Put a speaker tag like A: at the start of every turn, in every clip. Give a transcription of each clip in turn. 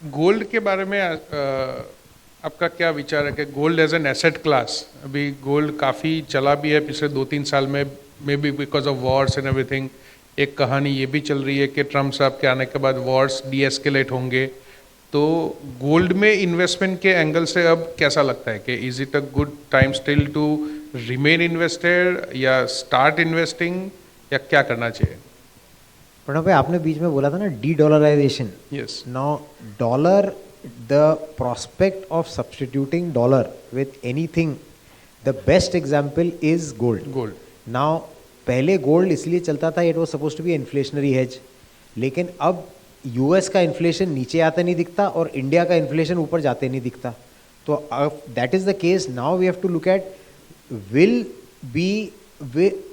A: Gold के बारे में आपका क्या विचार है कि gold as an asset class, अभी गोल्ड काफ़ी चला भी है पिछले 2-3 साल में, maybe because of wars and everything. एक कहानी ये भी चल रही है कि ट्रम्प साहब के आने के बाद वॉर्स डीएस्केलेट होंगे, तो गोल्ड में इन्वेस्टमेंट के एंगल से अब कैसा लगता है कि is it a good time still to remain invested या स्टार्ट इन्वेस्टिंग, या क्या करना चाहिए?
B: प्रणव भाई, आपने बीच में बोला था ना de dollarisation.
A: Yes.
B: Now dollar, the prospect of substituting dollar with anything, the best example is gold.
A: Gold
B: now पहले गोल्ड इसलिए चलता था, it was supposed to be inflationary hedge, लेकिन अब यूएस का इन्फ्लेशन नीचे आते नहीं दिखता और इंडिया का इन्फ्लेशन ऊपर जाते नहीं दिखता। तो that is the case. Now we have to look at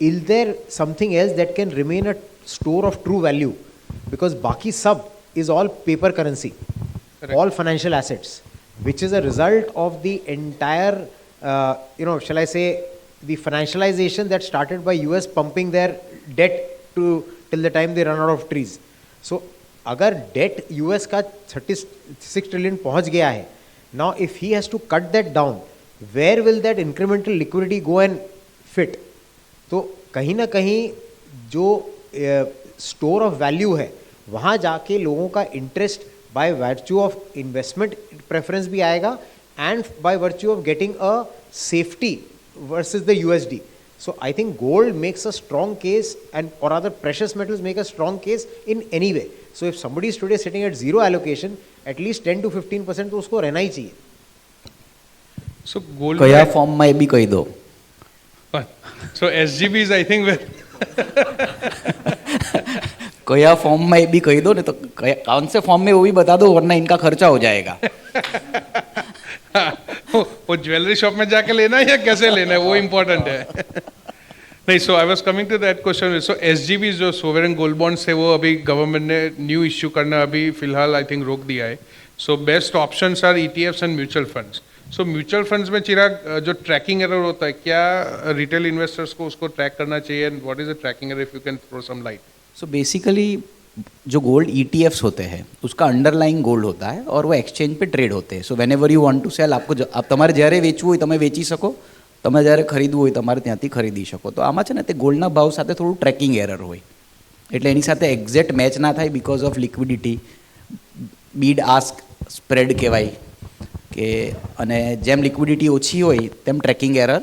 B: is there something else that can remain a store of true value, because बाकी सब is all paper currency. Correct. All financial assets, which is a result of the entire shall I say, the financialization that started by US pumping their debt till the time they run out of trees. So अगर debt US का 36 trillion पहुंच गया है, now if he has to cut that down, where will that incremental liquidity go and fit? तो कहीं ना कहीं जो स्टोर ऑफ वैल्यू है वहाँ जाके लोगों का interest by virtue of investment preference भी आएगा, and by virtue of getting a safety versus the USD. So I think gold makes a strong case, and or other precious metals make a strong case in any way. So if somebody is today sitting at zero allocation, at least 10 to 15% तो उसको रहना ही चाहिए.
A: So gold
C: कया form में भी कही दो.
A: So SGBs I think
C: कया फॉर्म में भी कही दो, नहीं तो कौन से फॉर्म में वो भी बता दो, वरना इनका खर्चा हो जाएगा.
A: वो ज्वेलरी शॉप में जाके लेना है या कैसे लेना है, वो इम्पोर्टेंट है. नहीं, so I was coming to that question. So SGB जो सोवरेन गोल्ड बॉन्ड्स है वो अभी गवर्नमेंट ने न्यू इश्यू करना अभी फिलहाल आई थिंक रोक दिया है. So best options are ETFs and mutual funds. So mutual funds में चिराग जो ट्रैकिंग एरर होता है, क्या रिटेल इन्वेस्टर्स को उसको ट्रैक करना चाहिए, and what is the tracking error, if you can throw some light?
C: So basically जो गोल्ड ETFs होते हैं उसका अंडरलाइंग गोल्ड होता है और वो एक्सचेंज पे ट्रेड होते हैं. So whenever you want to sell, आपको आप તમારે જ્યારે વેચવું હોય તમે વેચી શકો, તમે જ્યારે ખરીદવું હોય તમારે ત્યાંથી ખરીદી શકો. તો આમાં છે ને તે ગોલ્ડના ભાવ સાથે થોડું ટ્રેકિંગ એરર હોય, એટલે એની સાથે એક્ઝેક્ટ મેચ ના થાય because of liquidity. Bid ask spread કહેવાય કે, અને જેમ લિક્વિડિટી ઓછી હોય તેમ ટ્રેકિંગ એરર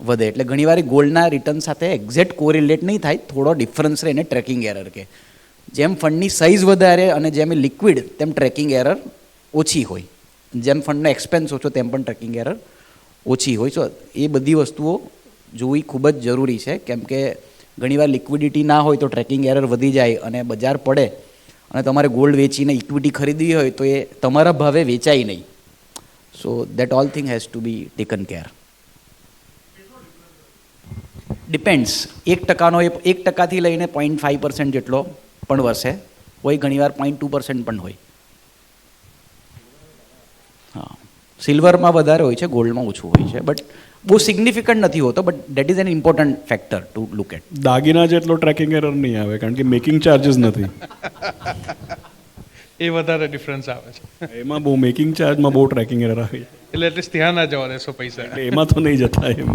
C: વધે. એટલે ઘણીવાર ગોલ્ડના રિટર્ન સાથે એક્ઝેક્ટ કોરિલેટ નહીં થાય, થોડો ડિફરન્સ રહે એને ટ્રેકિંગ એરર કે. જેમ ફંડની સાઇઝ વધારે અને જેમ એ લિક્વિડ તેમ ટ્રેકિંગ એરર ઓછી હોય, જેમ ફંડનો એક્સપેન્સ ઓછો તેમ પણ ટ્રેકિંગ એરર ઓછી હોય. સો એ બધી વસ્તુઓ જોવી ખૂબ જ જરૂરી છે, કેમ કે ઘણીવાર લિક્વિડિટી ના હોય તો ટ્રેકિંગ એરર વધી જાય અને બજાર પડે અને તમારે ગોલ્ડ વેચીને ઇક્વિટી ખરીદવી હોય તો એ તમારા ભાવે વેચાય નહીં. So that all thing has to be taken care. Depends. 1%થી લઈને 0.5% જેટલો પણ વર્ષે હોય, ઘણીવાર 0.2% પણ હોય. હા, સિલ્વરમાં વધારે હોય છે, ગોલ્ડમાં ઓછું હોય છે, બટ બહુ સિગ્નિફિકન્ટ નથી હોતો, but that is an important factor to look at.
D: દાગીના જેટલો ટ્રેકિંગ એરર નહીં આવે, કારણ કે મેકિંગ ચાર્જીસ નથી.
A: એ વધારે ડિફરન્સ આવે છે.
D: એમાં બહુ મેકિંગ ચાર્જમાં બહુ ટ્રેકિંગ એરર આવે,
A: એટલે એટલીસ્ટ ત્યાં ના જવા દેશો પૈસા,
D: એટલે એમાં તો નહીં જતા એમ.